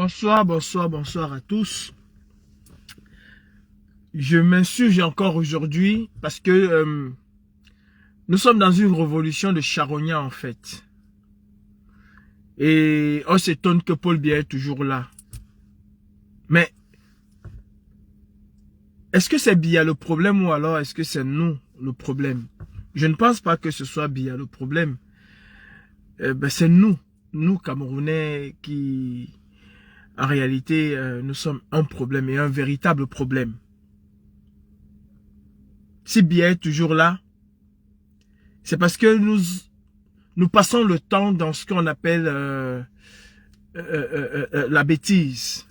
Bonsoir à tous. Je m'insurge encore aujourd'hui parce que nous sommes dans une révolution de charognards en fait. Et on s'étonne que Paul Biya est toujours là. Mais est-ce que c'est Biya le problème ou alors est-ce que c'est nous le problème? Je ne pense pas que ce soit Biya le problème. C'est nous Camerounais qui... En réalité, nous sommes un problème et un véritable problème. Si Biya est toujours là, c'est parce que nous passons le temps dans ce qu'on appelle la bêtise.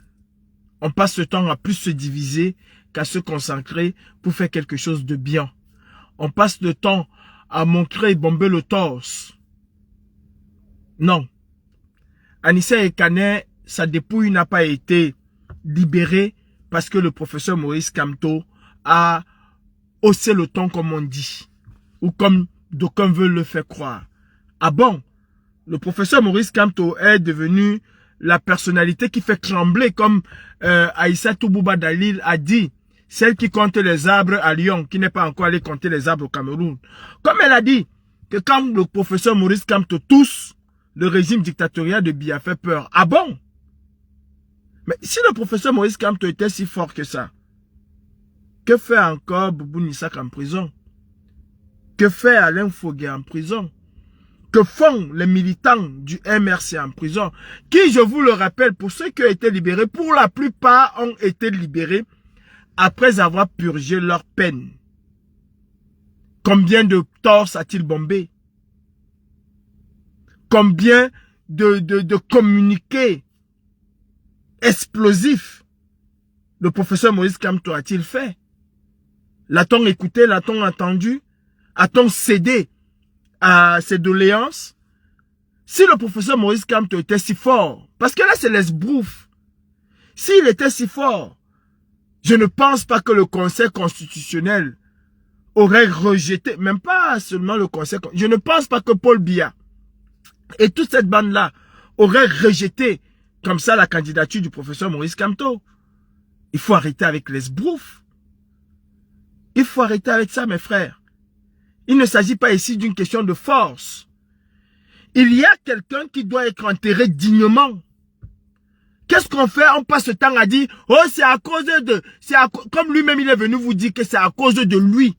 On passe le temps à plus se diviser qu'à se concentrer pour faire quelque chose de bien. On passe le temps à montrer et bomber le torse. Non. Anissa Ekane, sa dépouille n'a pas été libérée parce que le professeur Maurice Kamto a haussé le ton comme on dit. Ou comme d'aucuns veulent le faire croire. Ah bon? Le professeur Maurice Kamto est devenu la personnalité qui fait trembler comme Aïssatou Bouba Dalil a dit. Celle qui compte les arbres à Lyon, qui n'est pas encore allée compter les arbres au Cameroun. Comme elle a dit que quand le professeur Maurice Kamto tousse, le régime dictatorial de Biya fait peur. Ah bon? Mais si le professeur Maurice Kamto était si fort que ça, que fait encore Boubou Nissak en prison? Que fait Alain Foguet en prison? Que font les militants du MRC en prison? Qui, je vous le rappelle, pour ceux qui ont été libérés, pour la plupart ont été libérés après avoir purgé leur peine. Combien de torses a-t-il bombé? Combien de communiqués explosifs le professeur Maurice Kamto a-t-il fait? L'a-t-on écouté? L'a-t-on entendu? A-t-on cédé à ses doléances? Si le professeur Maurice Kamto était si fort, parce que là c'est l'esbrouf, s'il était si fort, je ne pense pas que le Conseil constitutionnel aurait rejeté, même pas seulement le Conseil, je ne pense pas que Paul Biya et toute cette bande-là aurait rejeté comme ça la candidature du professeur Maurice Kamto. Il faut arrêter avec l'esbrouf. Il faut arrêter avec ça, mes frères. Il ne s'agit pas ici d'une question de force. Il y a quelqu'un qui doit être enterré dignement. Qu'est-ce qu'on fait? On passe le temps à dire, oh, c'est à cause de... Comme lui-même, il est venu vous dire que c'est à cause de lui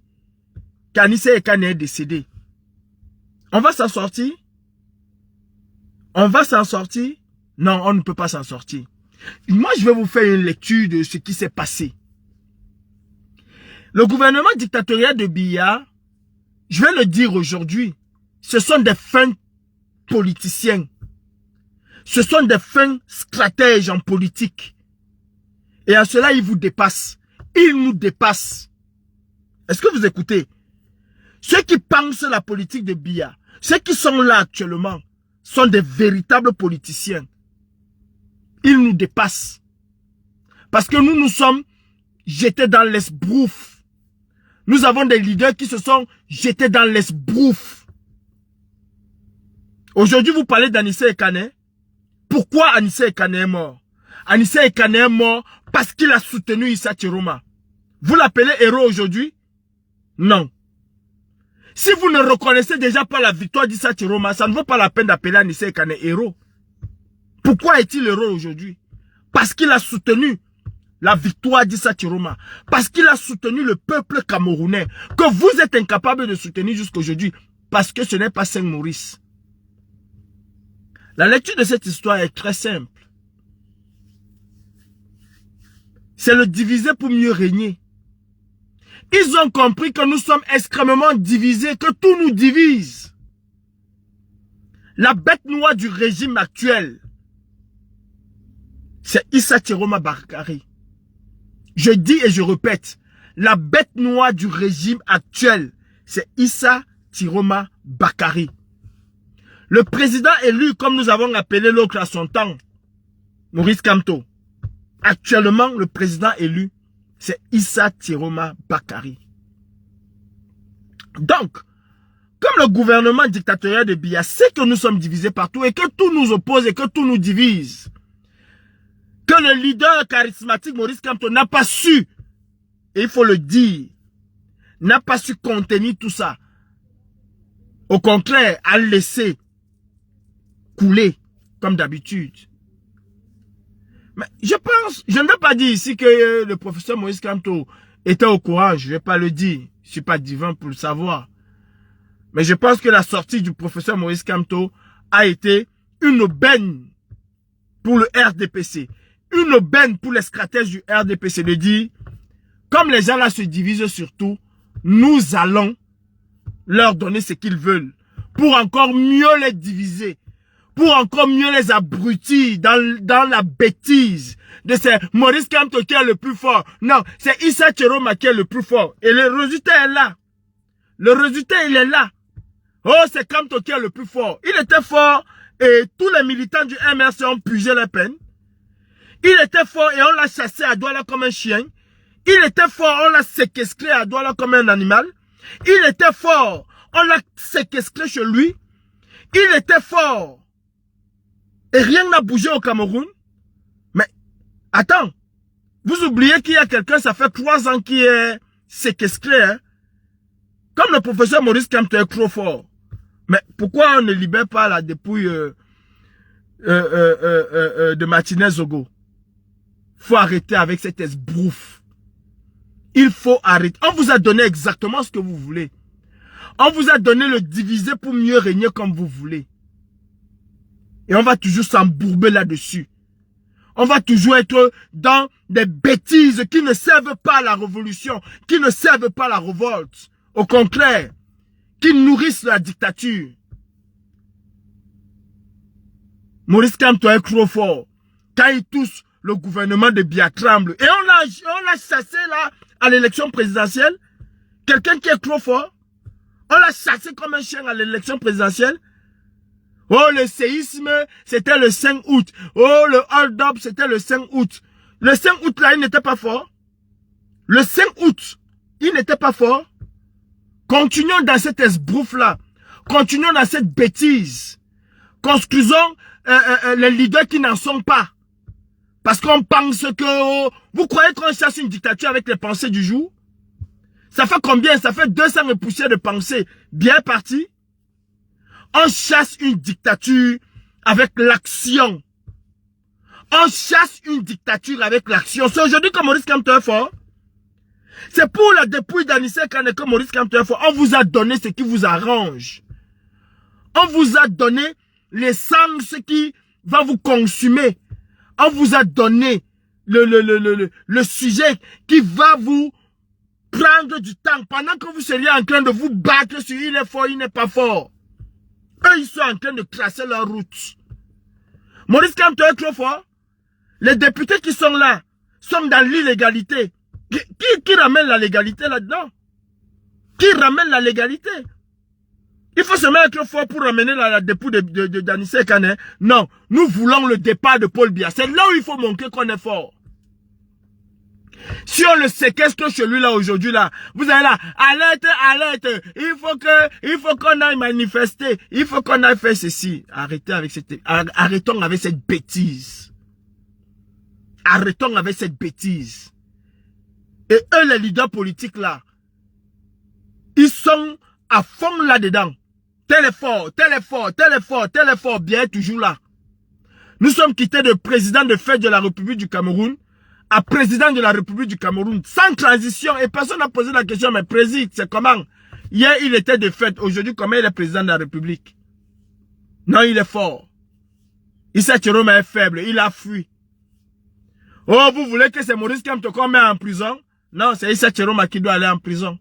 qu'Anissa Ekane est décédé. On va s'en sortir? On va s'en sortir? Non, on ne peut pas s'en sortir. Moi, je vais vous faire une lecture de ce qui s'est passé. Le gouvernement dictatorial de Biya, je vais le dire aujourd'hui, ce sont des fins politiciens. Ce sont des fins stratèges en politique. Et à cela, ils vous dépassent. Ils nous dépassent. Est-ce que vous écoutez? Ceux qui pensent la politique de Biya, ceux qui sont là actuellement, sont des véritables politiciens. Ils nous dépassent. Parce que nous sommes jetés dans l'esbrouf. Nous avons des leaders qui se sont jetés dans l'esbrouf. Aujourd'hui, vous parlez d'Anissa Ekane. Pourquoi Anissa Ekane est mort? Anissa Ekane est mort parce qu'il a soutenu Issa Chiroma. Vous l'appelez héros aujourd'hui? Non. Si vous ne reconnaissez déjà pas la victoire d'Issa Chiroma, ça ne vaut pas la peine d'appeler Anissa Ekane héros. Pourquoi est-il héros aujourd'hui? Parce qu'il a soutenu la victoire d'Issa Chiroma. Parce qu'il a soutenu le peuple camerounais. Que vous êtes incapable de soutenir jusqu'à aujourd'hui. Parce que ce n'est pas Saint-Maurice. La lecture de cette histoire est très simple. C'est le diviser pour mieux régner. Ils ont compris que nous sommes extrêmement divisés, que tout nous divise. La bête noire du régime actuel, c'est Issa Chiroma Bakari. Je dis et je répète, la bête noire du régime actuel, c'est Issa Chiroma Bakari. Le président élu, comme nous avons appelé l'autre à son temps, Maurice Kamto. Actuellement, le président élu, c'est Issa Chiroma Bakari. Donc, comme le gouvernement dictatorial de Biya sait que nous sommes divisés partout et que tout nous oppose et que tout nous divise, que le leader charismatique Maurice Kamto n'a pas su, et il faut le dire, n'a pas su contenir tout ça. Au contraire, a laissé couler, comme d'habitude. Mais je pense, je ne vais pas dire ici que le professeur Maurice Kamto était au courant, je ne vais pas le dire. Je ne suis pas divin pour le savoir. Mais je pense que la sortie du professeur Maurice Kamto a été une aubaine pour le RDPC. Une aubaine pour les stratèges du RDPC de dire, comme les gens là se divisent sur tout, nous allons leur donner ce qu'ils veulent. Pour encore mieux les diviser. Pour encore mieux les abrutir dans la bêtise de ces Maurice Kamto qui est le plus fort. Non, c'est Issa Tcheroma qui est le plus fort. Et le résultat est là. Le résultat, il est là. Oh, c'est Kamto qui est le plus fort. Il était fort et tous les militants du MRC ont purgé la peine. Il était fort et on l'a chassé à Douala comme un chien. Il était fort, on l'a séquestré à Douala comme un animal. Il était fort, on l'a séquestré chez lui. Il était fort. Et rien n'a bougé au Cameroun. Mais, attends. Vous oubliez qu'il y a quelqu'un, ça fait 3 ans qui est séquestré. Hein? Comme le professeur Maurice Kamto est trop fort. Mais pourquoi on ne libère pas la dépouille de Martinez Zogo? Faut arrêter avec cette esbrouffe. Il faut arrêter. On vous a donné exactement ce que vous voulez. On vous a donné le diviser pour mieux régner comme vous voulez. Et on va toujours s'embourber là-dessus. On va toujours être dans des bêtises qui ne servent pas à la révolution, qui ne servent pas à la révolte. Au contraire, qui nourrissent la dictature. Maurice Kamto est trop fort. Quand il touche le gouvernement de Biya tremble. Et on l'a chassé là à l'élection présidentielle. Quelqu'un qui est trop fort. On l'a chassé comme un chien à l'élection présidentielle. Oh, le séisme, c'était le 5 août. Oh, le hold-up, c'était le 5 août. Le 5 août, là, il n'était pas fort. Le 5 août, il n'était pas fort. Continuons dans cette esbrouffe-là. Continuons dans cette bêtise. Construisons les leaders qui n'en sont pas. Parce qu'on pense que... vous croyez qu'on chasse une dictature avec les pensées du jour? Ça fait combien? Ça fait 200 et poussières de pensées bien parties. On chasse une dictature avec l'action. On chasse une dictature avec l'action. C'est aujourd'hui que Maurice Kamto est fort. C'est pour la dépouille d'Anissé Kane que Maurice Kamto est fort. On vous a donné ce qui vous arrange. On vous a donné l'essence qui va vous consumer. On vous a donné le sujet qui va vous prendre du temps. Pendant que vous seriez en train de vous battre sur il est fort, il n'est pas fort. Eux, ils sont en train de tracer leur route. Maurice Kamto est trop fort. Les députés qui sont là sont dans l'illégalité. Qui ramène la légalité là-dedans? Qui ramène la légalité? Il faut se mettre fort pour ramener la dépouille d'Anissé Kane. Non, nous voulons le départ de Paul Biya. C'est là où il faut montrer qu'on est fort. Si on le séquestre celui-là aujourd'hui là, vous allez là, alerte, alerte, il faut qu'on aille manifester, il faut qu'on aille faire ceci. Arrêtons avec cette bêtise. Arrêtons avec cette bêtise. Et eux, les leaders politiques là, ils sont à fond là-dedans. Tel est fort, tel est fort, tel est fort, tel est fort, bien toujours là. Nous sommes quittés de président de fait de la République du Cameroun à président de la République du Cameroun, sans transition, et personne n'a posé la question, mais président, c'est comment? Hier, il était de fait, aujourd'hui, comment il est président de la République? Non, il est fort. Issa Tcheroma est faible, il a fui. Oh, vous voulez que c'est Maurice Kamto qu'on met en prison? Non, c'est Issa Tcheroma qui doit aller en prison.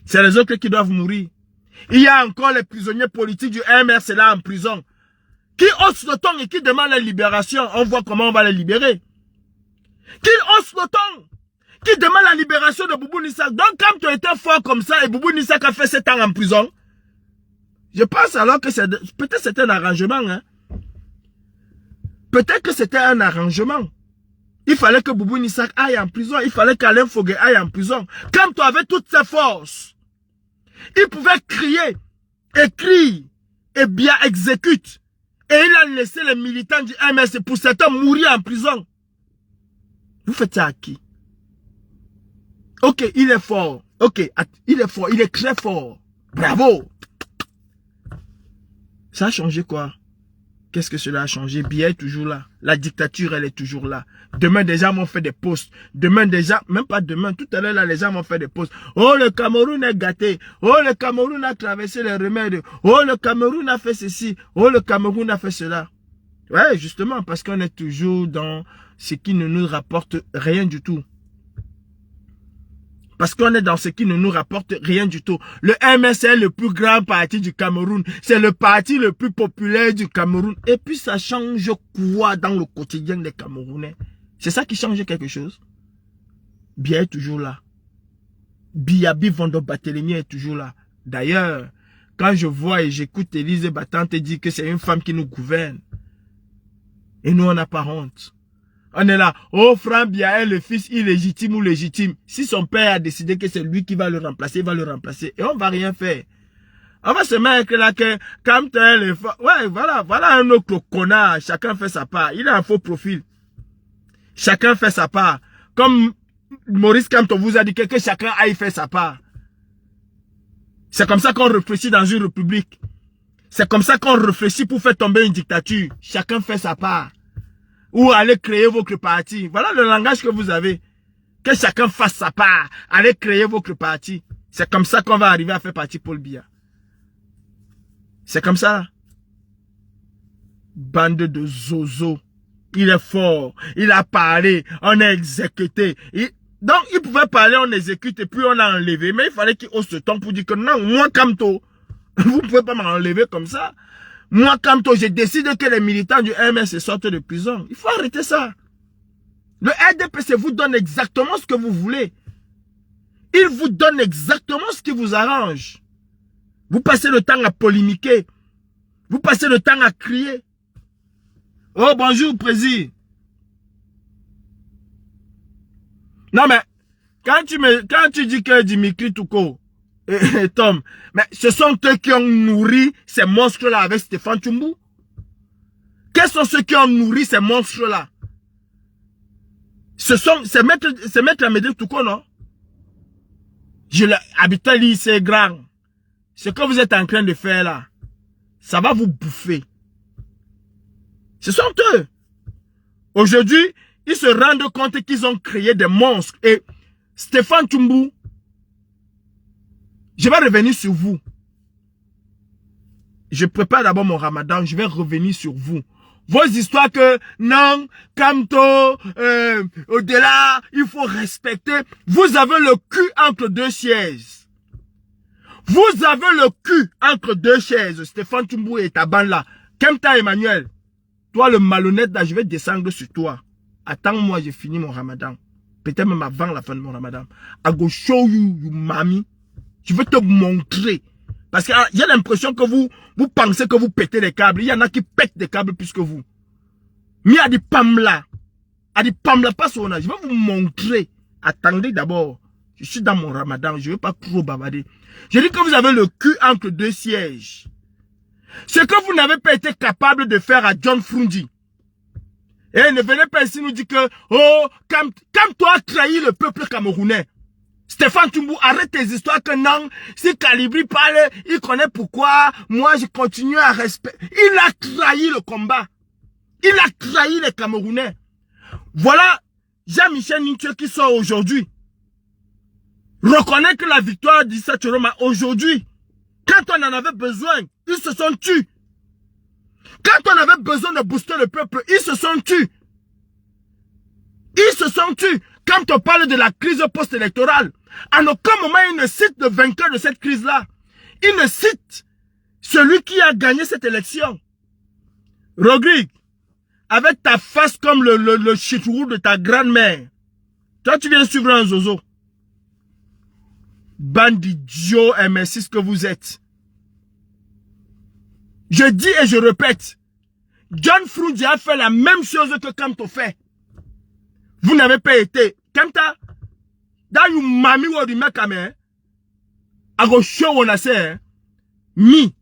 C'est les autres qui doivent mourir. Il y a encore les prisonniers politiques du MRC là en prison, qui haussent le ton et qui demandent la libération. On voit comment on va les libérer. Qui hausse le ton, qui demande la libération de Boubou Nissak. Donc, quand tu étais fort comme ça et Boubou Nissak a fait 7 ans en prison, je pense alors que c'est peut-être c'était un arrangement. Hein? Peut-être que c'était un arrangement. Il fallait que Boubou Nissak aille en prison. Il fallait qu'Alain Fogué aille en prison. Quand tu avais toutes ses forces, il pouvait crier, écrire et bien exécute. Et il a laissé les militants du MSC pour certains mourir en prison. Vous faites ça à qui? Ok, il est fort. Ok, il est fort, il est très fort. Bravo. Ça a changé quoi? Qu'est-ce que cela a changé? Biya est toujours là. La dictature, elle est toujours là. Demain, des gens vont faire des posts. Demain, déjà, même pas demain, tout à l'heure, là, les gens vont faire des posts. Oh, le Cameroun est gâté. Oh, le Cameroun a traversé les remèdes. Oh, le Cameroun a fait ceci. Oh, le Cameroun a fait cela. Ouais, justement, parce qu'on est toujours dans ce qui ne nous rapporte rien du tout. Parce qu'on est dans ce qui ne nous rapporte rien du tout. Le MS est le plus grand parti du Cameroun. C'est le parti le plus populaire du Cameroun. Et puis ça change quoi dans le quotidien des Camerounais? C'est ça qui change quelque chose? Biya est toujours là. Biyabi Vondo Barthélemy est toujours là. D'ailleurs, quand je vois et j'écoute Élise Battante dire que c'est une femme qui nous gouverne, et nous on n'a pas honte. On est là, oh Franck Biya est le fils illégitime ou légitime. Si son père a décidé que c'est lui qui va le remplacer, il va le remplacer. Et on va rien faire. On va se mettre là que, comme tel, ouais, voilà un autre connard. Chacun fait sa part. Il a un faux profil. Chacun fait sa part. Comme Maurice Kamto vous a dit que chacun aille faire sa part. C'est comme ça qu'on réfléchit dans une république. C'est comme ça qu'on réfléchit pour faire tomber une dictature. Chacun fait sa part. Ou allez créer votre parti. Voilà le langage que vous avez. Que chacun fasse sa part. Allez créer votre parti. C'est comme ça qu'on va arriver à faire partie Paul Biya. C'est comme ça. Bande de zozo. Il est fort. Il a parlé. On a exécuté. Donc, il pouvait parler, on exécute et puis on a enlevé. Mais il fallait qu'il ose ce temps pour dire que non, moi, Kamto, vous ne pouvez pas m'enlever comme ça. Moi, Kamto, je décide que les militants du MS sortent de prison. Il faut arrêter ça. Le RDPC vous donne exactement ce que vous voulez. Il vous donne exactement ce qui vous arrange. Vous passez le temps à polémiquer. Vous passez le temps à crier. Oh, bonjour, président. Non, mais, quand tu dis que Dimitri Touko et Tom, mais ce sont eux qui ont nourri ces monstres-là avec Stéphane Tchoumbou. Quels sont ceux qui ont nourri ces monstres-là? C'est maître Amédée Touko, non? Habitant lycée grand. Ce que vous êtes en train de faire là, ça va vous bouffer. Ce sont eux. Aujourd'hui, ils se rendent compte qu'ils ont créé des monstres. Et Stéphane Tchoumbou, je vais revenir sur vous. Je prépare d'abord mon ramadan, je vais revenir sur vous. Vos histoires que, non, Kamto, au-delà, il faut respecter. Vous avez le cul entre deux chaises. Vous avez le cul entre deux chaises, Stéphane Tchoumbou et ta bande là. Kemta Emmanuel, toi le malhonnête là, je vais descendre sur toi. Attends-moi, j'ai fini mon ramadan. Peut-être même avant la fin de mon ramadan. I go show you, you mami. Je vais te montrer. Parce qu'il y a l'impression que vous pensez que vous pétez les câbles. Il y en a qui pètent des câbles plus que vous. Mais il y a des pamla. Il y a des pamla pas sur là. Je vais vous montrer. Attendez d'abord. Je suis dans mon ramadan. Je ne vais pas trop bavarder. Je dis que vous avez le cul entre deux sièges. Ce que vous n'avez pas été capable de faire à John Frundi. Et ne venez pas ici nous dire que, oh, comme toi as trahi le peuple camerounais. Stéphane Tchoumbou, arrête tes histoires que non, si Calibri parle, il connaît pourquoi, moi je continue à respecter. Il a trahi le combat. Il a trahi les Camerounais. Voilà Jean-Michel Nintieux qui sort aujourd'hui. Reconnaît que la victoire d'Issa Tchoroma aujourd'hui, quand on en avait besoin, ils se sont tus. Quand on avait besoin de booster le peuple, ils se sont tus. Ils se sont tus. Quand on parle de la crise post-électorale, à aucun moment il ne cite le vainqueur de cette crise-là. Il ne cite celui qui a gagné cette élection. Rodrigue, avec ta face comme le chitroux de ta grand-mère, toi tu viens suivre un zozo. Bande d'idiots MS6 que vous êtes. Je dis et je répète, John Frundi a fait la même chose que Kamto fait. Vous n'avez pas été. Kamta, dans une mami ou du mec à main, à gauche on a ça, mi,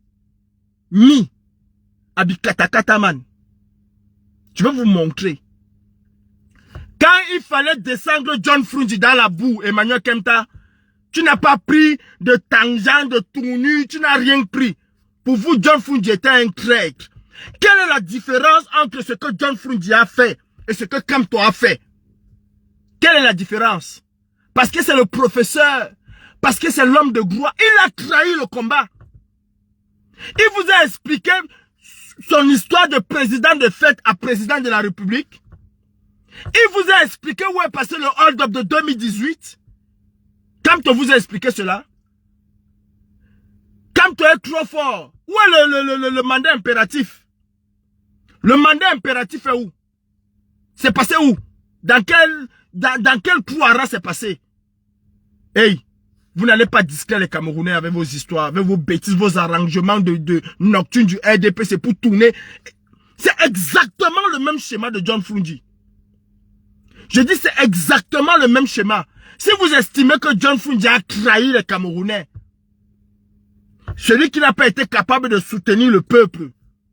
abikatakata man. Je vais vous montrer. Quand il fallait descendre John Frunzi dans la boue, Emmanuel Kempta, tu n'as pas pris de tangent, de tournure, tu n'as rien pris. Pour vous, John Frunzi était un traître. Quelle est la différence entre ce que John Frunzi a fait et ce que Kempto a fait? Quelle est la différence? Parce que c'est le professeur, parce que c'est l'homme de gloire. Il a trahi le combat. Il vous a expliqué son histoire de président de fête à président de la République. Il vous a expliqué où est passé le hold-up de 2018. Kempto vous a expliqué cela. Kempto est trop fort. Où est le mandat impératif? Le mandat impératif est où? C'est passé où? Dans quel trou à ras c'est passé? Hey, vous n'allez pas distraire les Camerounais avec vos histoires, avec vos bêtises, vos arrangements de nocturne du RDP, c'est pour tourner. C'est exactement le même schéma de John Frunzi. Je dis c'est exactement le même schéma. Si vous estimez que John Frunzi a trahi les Camerounais, celui qui n'a pas été capable de soutenir le peuple,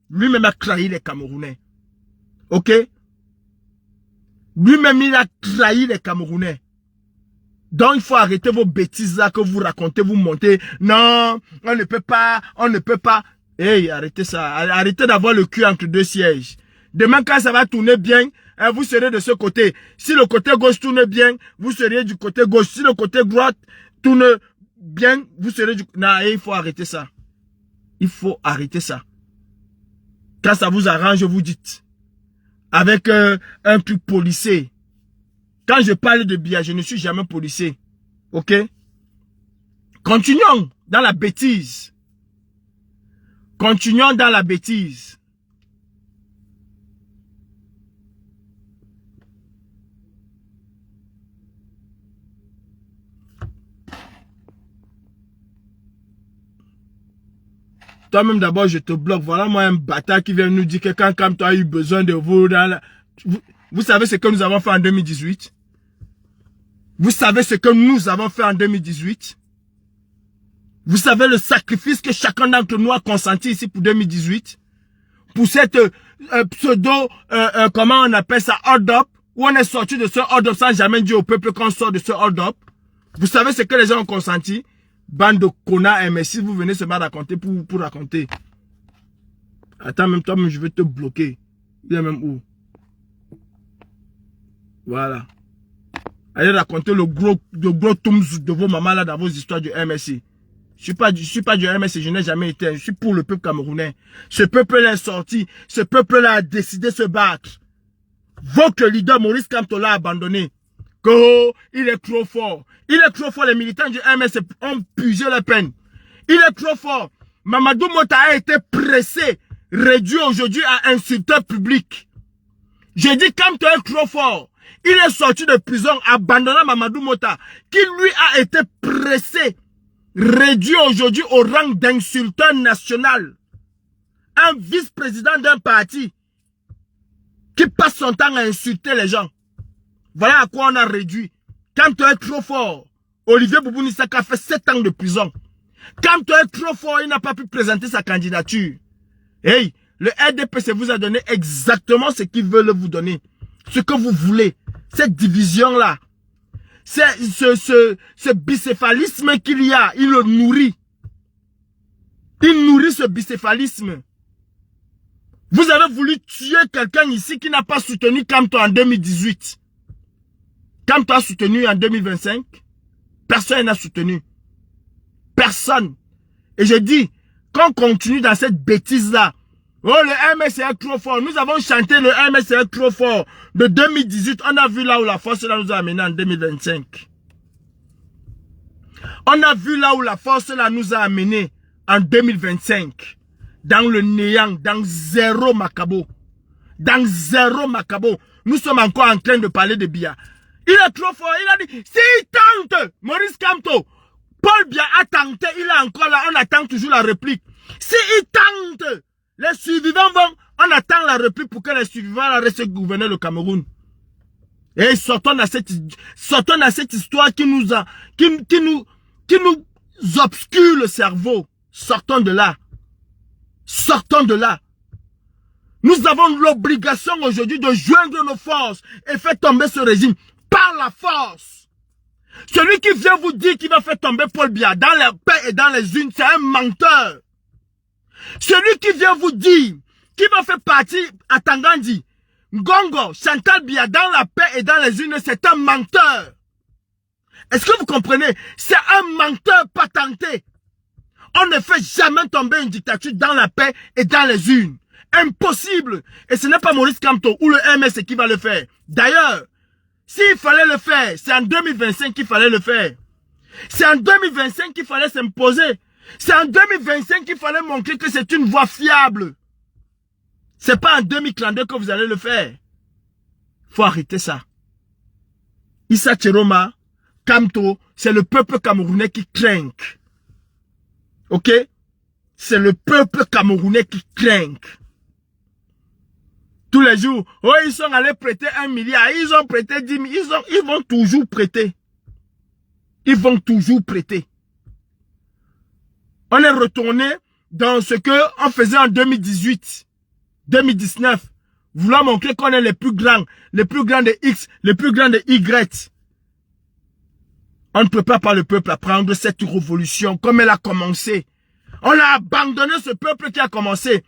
lui-même a trahi les Camerounais. Ok? Lui-même il a trahi les Camerounais. Donc il faut arrêter vos bêtises là que vous racontez, vous montez. Non, on ne peut pas, on ne peut pas. Hey, arrêtez ça. Arrêtez d'avoir le cul entre deux sièges. Demain quand ça va tourner bien, vous serez de ce côté. Si le côté gauche tourne bien, vous serez du côté gauche. Si le côté droite tourne bien, vous serez du... Non, il faut arrêter ça. Il faut arrêter ça. Quand ça vous arrange, vous dites. Avec un truc policier. Quand je parle de Biya, je ne suis jamais policier. Ok? Continuons dans la bêtise. Continuons dans la bêtise. Toi-même d'abord, je te bloque. Voilà moi un bâtard qui vient nous dire que quand tu as eu besoin de vous dans la... Vous savez ce que nous avons fait en 2018? Vous savez ce que nous avons fait en 2018? Vous savez le sacrifice que chacun d'entre nous a consenti ici pour 2018? Pour cette pseudo, comment on appelle ça, hold-up, où on est sorti de ce hold-up sans jamais dire au peuple qu'on sort de ce hold-up. Vous savez ce que les gens ont consenti? Bande de connards, mais si vous venez seulement raconter pour raconter. Attends, même toi, je vais te bloquer. Il est même où? Voilà. Allez raconter le gros toums de vos mamans là dans vos histoires du MSI. Je suis pas du MSI, je n'ai jamais été. Je suis pour le peuple camerounais. Ce peuple-là est sorti. Ce peuple-là a décidé de se battre. Votre leader Maurice Kamto l'a abandonné. Que il est trop fort. Il est trop fort. Les militants du MS ont puisé la peine. Il est trop fort. Mamadou Mota a été pressé, réduit aujourd'hui à insulteur public. J'ai dit Kamto est trop fort. Il est sorti de prison abandonnant Mamadou Mota, qui lui a été pressé, réduit aujourd'hui au rang d'insulteur national. Un vice-président d'un parti qui passe son temps à insulter les gens. Voilà à quoi on a réduit. Kamto est trop fort. Olivier Boubou Nissaka a fait 7 ans de prison. Kamto est trop fort, il n'a pas pu présenter sa candidature. Hey, le RDPC vous a donné exactement ce qu'ils veulent vous donner. Ce que vous voulez. Cette division-là. Ce bicéphalisme qu'il y a, il le nourrit. Il nourrit ce bicéphalisme. Vous avez voulu tuer quelqu'un ici qui n'a pas soutenu Kamto en 2018. Kamto a soutenu en 2025. Personne n'a soutenu. Personne. Et je dis, qu'on continue dans cette bêtise-là. Oh, le MS est trop fort. Nous avons chanté le MS est trop fort. De 2018, on a vu là où la force là nous a amené en 2025. On a vu là où la force là nous a amené en 2025. Dans le néant, dans zéro macabo. Dans zéro macabo. Nous sommes encore en train de parler de Biya. Il est trop fort. Il a dit, s'il tente, Maurice Kamto, Paul Biya a tenté, il est encore là. On attend toujours la réplique. S'il tente, les survivants vont, on attend la réplique pour que les survivants restent gouverner le Cameroun. Et sortons dans cette histoire qui nous obscure le cerveau. Sortons de là. Sortons de là. Nous avons l'obligation aujourd'hui de joindre nos forces et faire tomber ce régime par la force. Celui qui vient vous dire qu'il va faire tomber Paul Biya dans la paix et dans les unes, c'est un menteur. Celui qui vient vous dire qu'il va faire partie à Tangandi, Ngongo, Chantal Biya dans la paix et dans les unes, c'est un menteur. Est-ce que vous comprenez? C'est un menteur patenté. On ne fait jamais tomber une dictature dans la paix et dans les unes. Impossible. Et ce n'est pas Maurice Kamto ou le MS qui va le faire. D'ailleurs, s'il fallait le faire, c'est en 2025 qu'il fallait le faire. C'est en 2025 qu'il fallait s'imposer. C'est en 2025 qu'il fallait montrer que c'est une voie fiable. C'est pas en 2032 que vous allez le faire. Faut arrêter ça. Issa Tcheroma, Kamto, c'est le peuple camerounais qui craint. Ok? C'est le peuple camerounais qui craint. Tous les jours, oh, ils sont allés prêter 1 milliard, ils ont prêté 10 000, ils vont toujours prêter. Ils vont toujours prêter. On est retourné dans ce qu'on faisait en 2018, 2019, vouloir montrer qu'on est les plus grands de X, les plus grands de Y. On ne prépare pas le peuple à prendre cette révolution comme elle a commencé. On a abandonné ce peuple qui a commencé.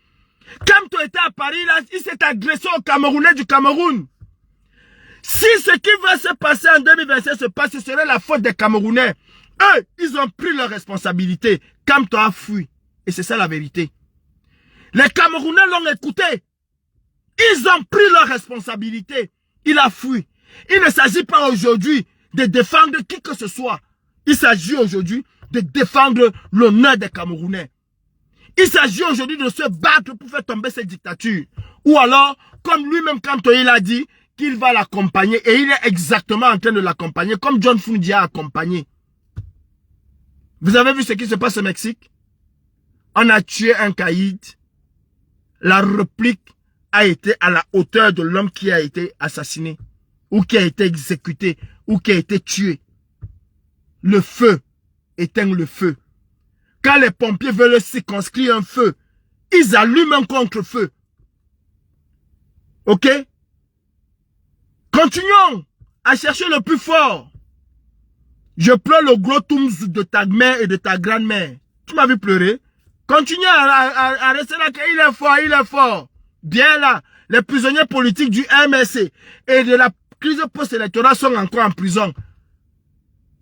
Kamto était à Paris, là, il s'est agressé aux Camerounais du Cameroun. Si ce qui va se passer en 2025 se passe, ce serait la faute des Camerounais. Eux, ils ont pris leurs responsabilités. Kamto a fui. Et c'est ça la vérité. Les Camerounais l'ont écouté. Ils ont pris leurs responsabilités. Il a fui. Il ne s'agit pas aujourd'hui de défendre qui que ce soit. Il s'agit aujourd'hui de défendre l'honneur des Camerounais. Il s'agit aujourd'hui de se battre pour faire tomber cette dictature. Ou alors, comme lui-même Kamto il a dit, qu'il va l'accompagner. Et il est exactement en train de l'accompagner, comme John Fundi a accompagné. Vous avez vu ce qui se passe au Mexique? On a tué un caïd. La réplique a été à la hauteur de l'homme qui a été assassiné. Ou qui a été exécuté. Ou qui a été tué. Le feu éteint le feu. Quand les pompiers veulent circonscrire un feu, ils allument un contre-feu. Ok? Continuons à chercher le plus fort. Je pleure le gros toums de ta mère et de ta grand-mère. Tu m'as vu pleurer? Continue à rester là, il est fort, il est fort. Bien là, les prisonniers politiques du MSC et de la crise post-électorale sont encore en prison.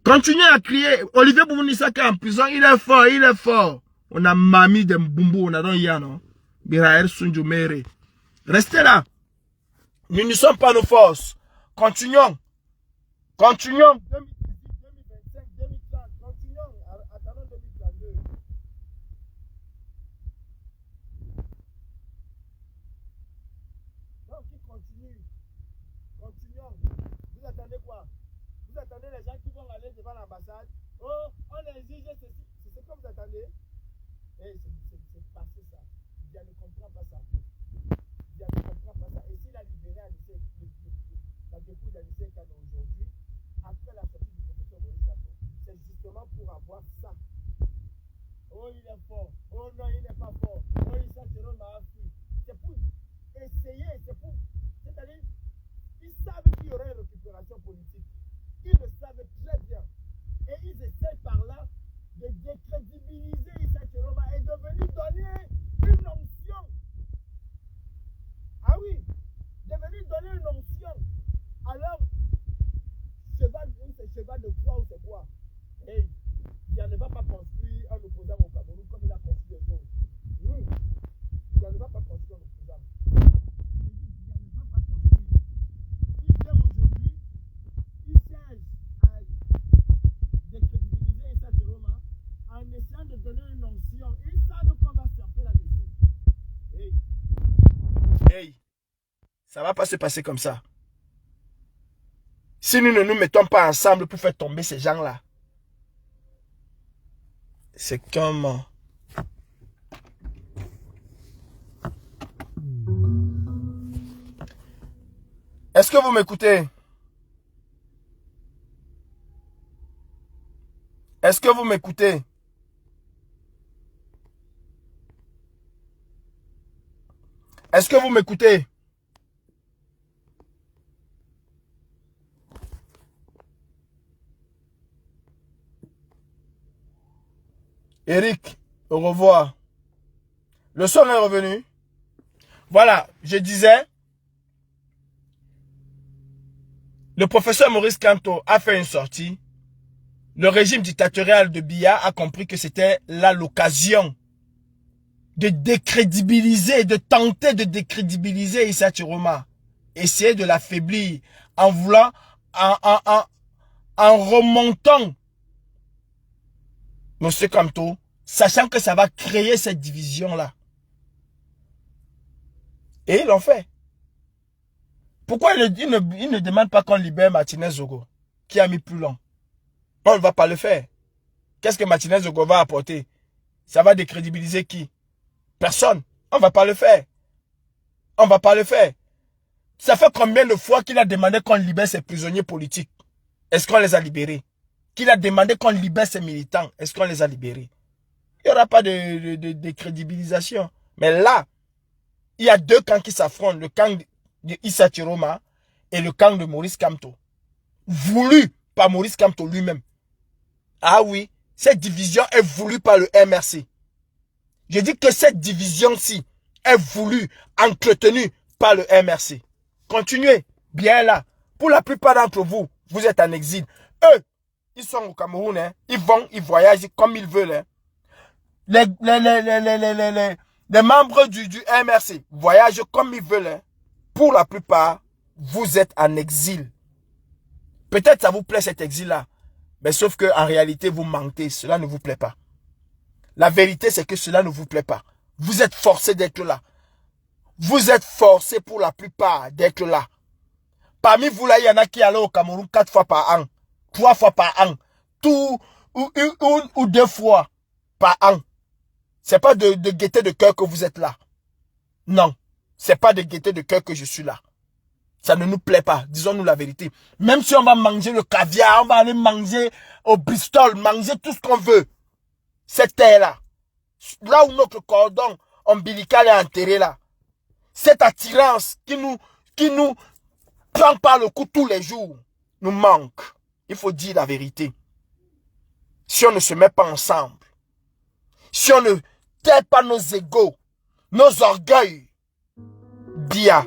Continuez à crier. Olivier Boubounissa qui est en prison, il est fort, il est fort. On a Mami de Mbumbu, on a don Yano. Biraer Sunjumere. Restez là. Nous ne sommes pas nos forces. Continuons. Continuons. 2025, 2030. Continuons. Attendons 2032. Donc, il continue. Continuons. Vous attendez quoi? Vous attendez les gens qui vont aller devant l'ambassade. Oh, on exige ceci. C'est ce que vous attendez? Eh, c'est passé ça. Il ne comprend pas ça. Il ne comprend pas ça. Et s'il a libéré la dépouille d'Alice Kano aujourd'hui, après la sortie du professeur Maurice Kamto, c'est justement pour avoir ça. Oh, il est fort. Oh non, il n'est pas fort. Oh, il s'est tiré ma fille. C'est pour essayer, c'est pour. C'est-à-dire, ils savent qu'il y aura une récupération politique. Ils le savent très bien. Et ils essaient par là de décrédibiliser Issa Tcheroma et de venir donner une onction. Ah oui, de venir donner une onction. Alors, cheval de quoi ou c'est quoi? Hey, il ne va pas construire un opposant au Cameroun comme il a construit les autres. Oui, il ne va pas construire un opposant. Il ne va pas construire. Il vient aujourd'hui, il cherche à décrédibiliser Issa Tcheroma en essayant de donner une onction. Ils savent qu'on va surfer là-dessus. Hey, hey, ça va pas se passer comme ça. Si nous ne nous mettons pas ensemble pour faire tomber ces gens-là, c'est comme... Est-ce que vous m'écoutez? Est-ce que vous m'écoutez? Est-ce que vous m'écoutez? Eric, au revoir. Le son est revenu. Voilà, je disais, le professeur Maurice Kamto a fait une sortie. Le régime dictatorial de Biya a compris que c'était là l'occasion de décrédibiliser, de tenter de décrédibiliser Issa Chiroma. Essayer de l'affaiblir en voulant, en remontant M. Kamto, sachant que ça va créer cette division-là. Et ils l'ont fait. Pourquoi il ne demande pas qu'on libère Martinez Zogo, qui a mis plus long? On ne va pas le faire. Qu'est-ce que Martinez Zogo va apporter? Ça va décrédibiliser qui? Personne. On ne va pas le faire. On ne va pas le faire. Ça fait combien de fois qu'il a demandé qu'on libère ses prisonniers politiques? Est-ce qu'on les a libérés? Qu'il a demandé qu'on libère ses militants? Est-ce qu'on les a libérés? Il n'y aura pas de décrédibilisation. Mais là, il y a deux camps qui s'affrontent. Le camp de Issa Chiroma et le camp de Maurice Kamto. Voulu par Maurice Kamto lui-même. Ah oui, cette division est voulue par le MRC. Je dis que cette division-ci est voulue, entretenue par le MRC. Continuez, bien là. Pour la plupart d'entre vous, vous êtes en exil. Eux, ils sont au Cameroun, hein. Ils vont, ils voyagent comme ils veulent. Hein. Les membres du MRC voyagent comme ils veulent. Hein. Pour la plupart, vous êtes en exil. Peut-être ça vous plaît cet exil-là. Mais sauf qu'en réalité, vous mentez. Cela ne vous plaît pas. La vérité, c'est que cela ne vous plaît pas. Vous êtes forcés d'être là. Vous êtes forcés pour la plupart d'être là. Parmi vous, là, il y en a qui allaient au Cameroun 4 fois par an. 3 fois par an. Une ou 2 fois par an. C'est pas de gaieté de cœur que vous êtes là. Non. C'est pas de gaieté de cœur que je suis là. Ça ne nous plaît pas, disons-nous la vérité. Même si on va manger le caviar, on va aller manger au Bristol, manger tout ce qu'on veut. Cette terre-là, là où notre cordon ombilical est enterré là, cette attirance qui nous prend par le cou tous les jours, nous manque. Il faut dire la vérité. Si on ne se met pas ensemble, si on ne tait pas nos égos, nos orgueils, Biya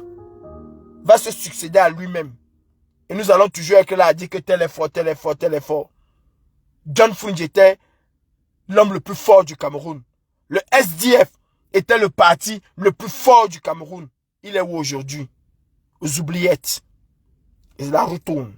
va se succéder à lui-même. Et nous allons toujours être là à dire que tel est fort, tel est fort, tel est fort. John Fungi était l'homme le plus fort du Cameroun. Le SDF était le parti le plus fort du Cameroun. Il est où aujourd'hui? Aux oubliettes. Et la retourne.